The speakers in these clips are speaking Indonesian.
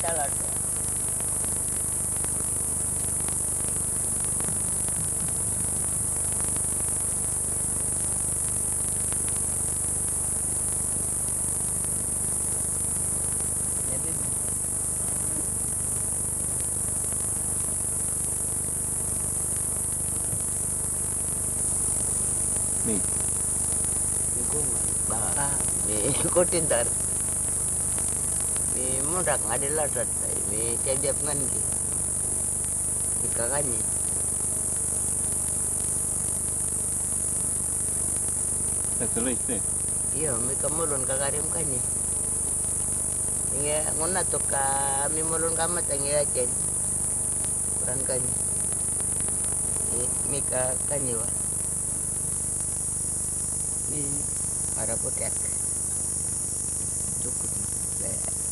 jalan. Nih. Ikutin tar. Mi mudak ngadilah tar. Mi cediap nganti. Ikakanya. That's the least there. Iya, mi kamulun kakarim kanya. Inge nguna to ka mi mulun kamat ang iachen. Kuran kanya. Mi ka kanya wa. Mi para potek. Cukup.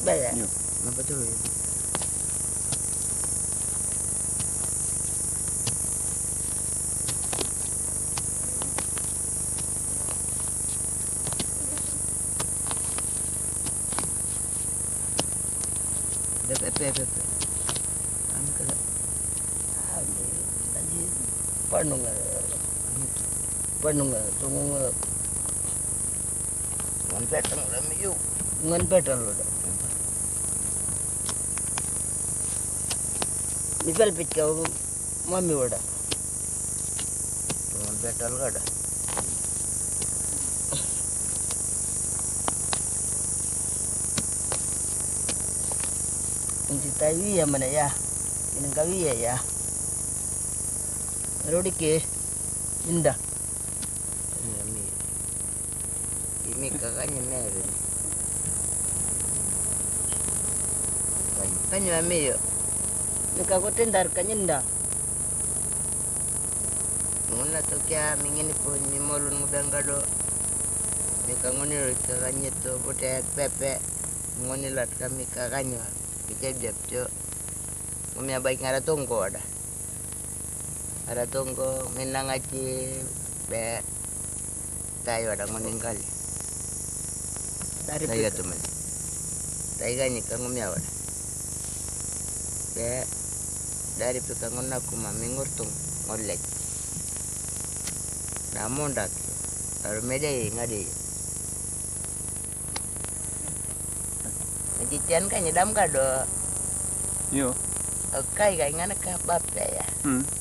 Baya. Iya. Apa tuh? Pepe. Kami kada. Tadi panung tunggu ngan petang rami yuk ngan petang lo dah. Nipel pit kau mami wada. Ngan petang lo dah. Ini tahu ya mana ya? Ini kawi ya. Rodi ke indah. Ini kakaknya Mary. Kanya mami yo. Ni kakak tendar kanya indah. Muna to kya mingin po ni molun ngudang gado. Ni kangoni ro kakaknya to potek pepe. Ngoni lat kami kakaknya. Kejap jo. Ngomnya baik ngara tongko ada. Ada tongko minang aci be tayo ada meninggal. Dari saya teman. Tayo gani kangum ya ada. Be dari pekangon aku mami ngurtung ngolek. Namun dak. Aru medai ngadi. Cician kan nyedam kado. Iya. Kai kai ngana ka bape ya.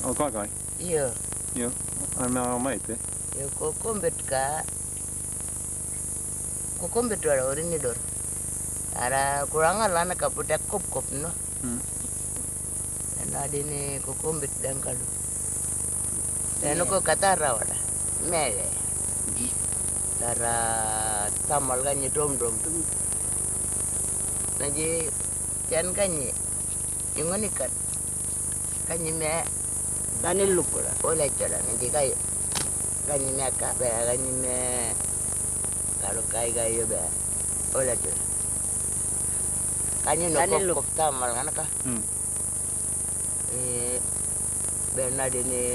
Oh, kai. Iya. Iya. Ana maite. Yo kokombet ka. Kokombet wala orini dor. Ara kurang lana ka putek kop no. Ana dini kokombet dan kado. Dan ko katara wala. Mele. Tara tamal ganyi dom. Naji cian kanyi yung ikat kanyi me kanyi lukura oleh cara nanti kayu kanyi me ka be kanyi me kalau kayu be oleh cara kanyi nukok tamal kan ka bena dini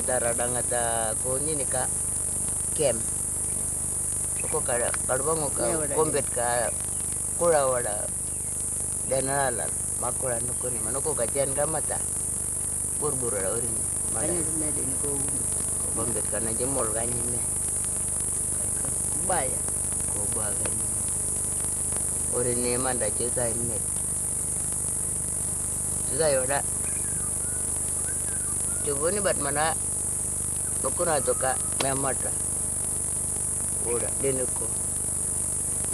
daradangata koni ni ka kem kok kada bangu ka kombet ka kura wada denalalan makura nukuni manuko kajian kamata burbur ada orang mana ini ko bombet karena jemol kanyi me kubaya kanyi orang ni manda cerita ini cerita yoda coba ni bat mana nukuna tu ka memata udah denuko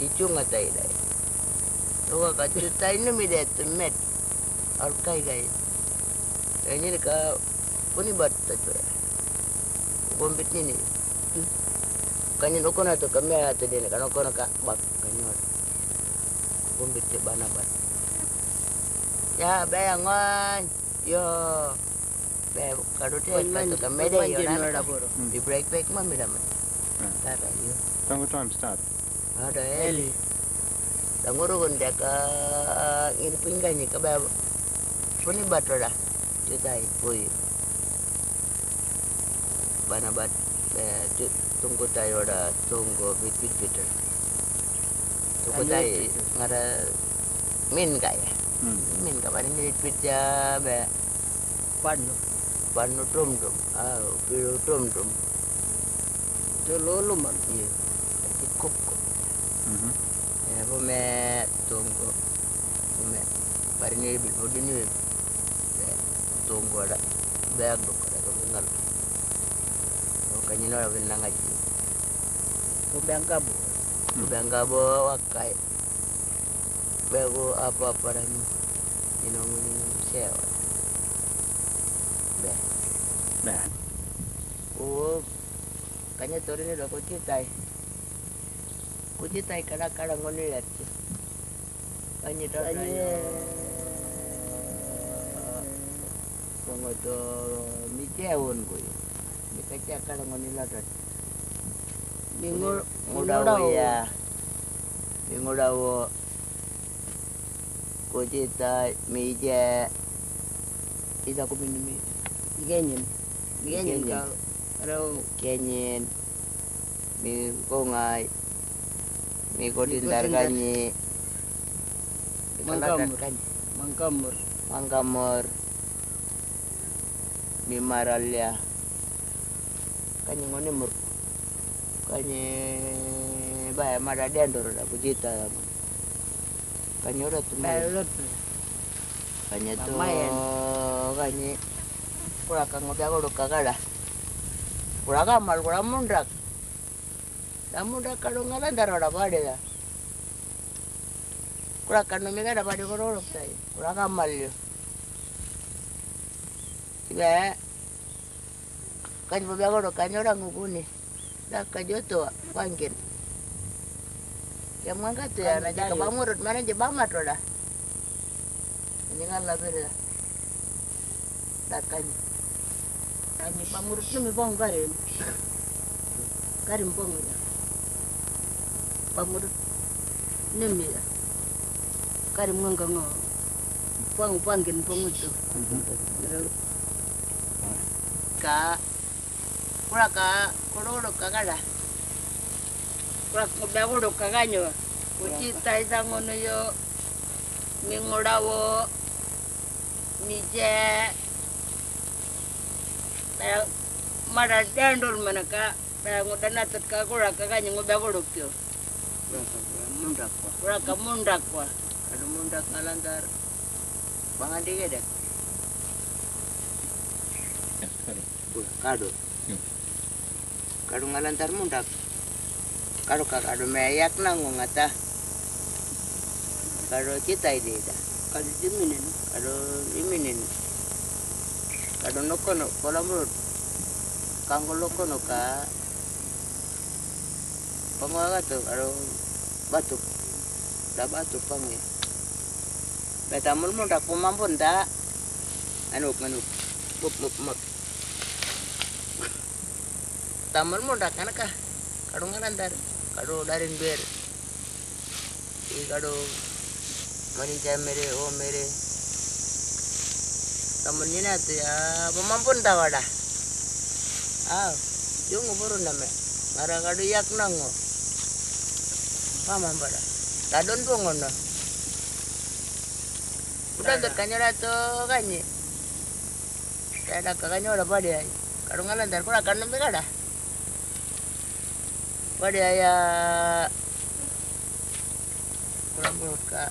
icunga tai dai. Tuh kak cerita ini mida tu met, alkai gay. Ini ka puni bat tu, bombit ni. Kanyen okona tu kami atau dia kan okona ka bak kanyen. Bombit tu bana bat. Ya bayangan, yo. Be kado tu tu kami deh yo na. Di break mah mida mah. Tara yo. Tunggu time start. Ada Eli. Tangurun dia ka ini pinggangnya ke bawah. Puni batu dah. Cutai pui. Bana bat. Tunggu tayo dah. Tunggu bit. Tunggu tayo ngara min kaya. Min kapan ini pitja be Panu. panu drum drum. Piru drum drum. Jololo man. Iya. Cukup kok. Mhm. Ya pome tunggu. Pome. Pari ini bodi ini. Tunggu ada. Bag dok ada kenal. Kanya nora benang aja. Ubang kabu. Bangga bawa wakai. Bago apa-apa dah ni. Minum sewa. Dah. Nah. Oh, kanya tori ni dah kucitai. Kucitai kadang-kadang ngoni lihat. Kanya dah kanya. Pengoto micewon koi. Dikaca kadang ngoni lihat. Minggu Ngudawo ya. Ngudawo. Kucitai mije. Ida ko minum. Genyen. Genyen Genyen. ka. Aro Kenyin, mi kongai, mi kodintar Kodintar. kanyi, Mangkamur. kanyi, mangkamur. mangkamur, mi maralya, kanyi ngonimur, kanyi baya mada dendor da kujita, kanyi udah tuh, Balot. kanyi tuh, Lumayan. kanyi, kurang ngopi aku udah kagak dah. Kurang amal, kurang mundak. Dah mundak kalau ngalandar ada pada dah. Kurang kan mereka ada pada korok saya. Kurang amal je. Tiba, kan beberapa orang kan orang ngukuni. Dah kajo tu panggil. Yang mana tu ya, nak jaga bamurut mana je bamat dah. Ini kan lah beri dah. Dah kan. Ani pamurut ni bang karim. Karim bang ya. Pamurut ni mi ya. Karim ngangkang ngo. Pang pangkin pang itu. Ka, kurang ka, kurang kagak dah. Kurak ngobago do kaganyo. Kucita isangono yo. Mingodawo. Nije. Kaya mara dendol manaka. Kaya ngodanatut ka kurak kaganyo ngobago do kyo. Mundak pa. Kurak ka mundak wa. Kalau mundak ngalandar, bangan dia dek. Kado. Kado ngalantar mundak. Kado kado meyak nanggung ngata. Kado kita ide dah. Kado diminin. Kado iminin. Kado nokono kolam rut. Kanggo lokono ka. Pengawa tu kado batuk. Dah batuk panggil. Betamul mundak pumampun dah. Anuk. Bup mak. Tamal mundak kan kah? Kado ngalandar. Kado darin ber. Kado manica mere o mere. Tamalnya nanti ya pumampun dah wadah. Yung uburu name. Ngara kado yak nango. Pamam pada. Tadon pongono. Udah terkanya tu kanyi. Ada kakaknya udah pada. Kado ngalandar kau akan nembe kada. Pada ya kurang buruk ka.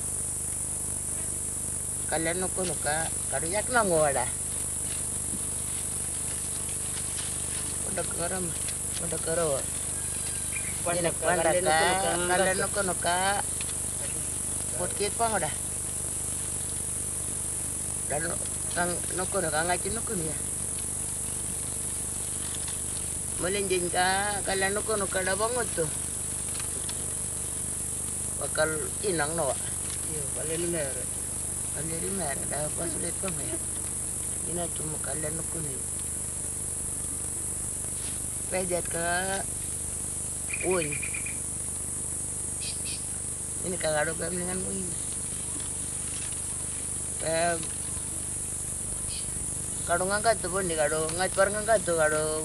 Kalian nuku kado yak nango ada. Udah keram, udah kero. Ini pandaka, kalian nuku Putih pang udah. Dan kang nuku ngacin nuku ya. Melenjin ka kalian nuku dah bangun tu. Bakal inang nawa. Iyo, palilimer. Palilimer dah pas sulit pang ya. Ina cuma kalian nuku ni. Pejat ka uin. Ini kagak ada dengan uin. Kado ngangkat tu pun di kado ngangkat tu kado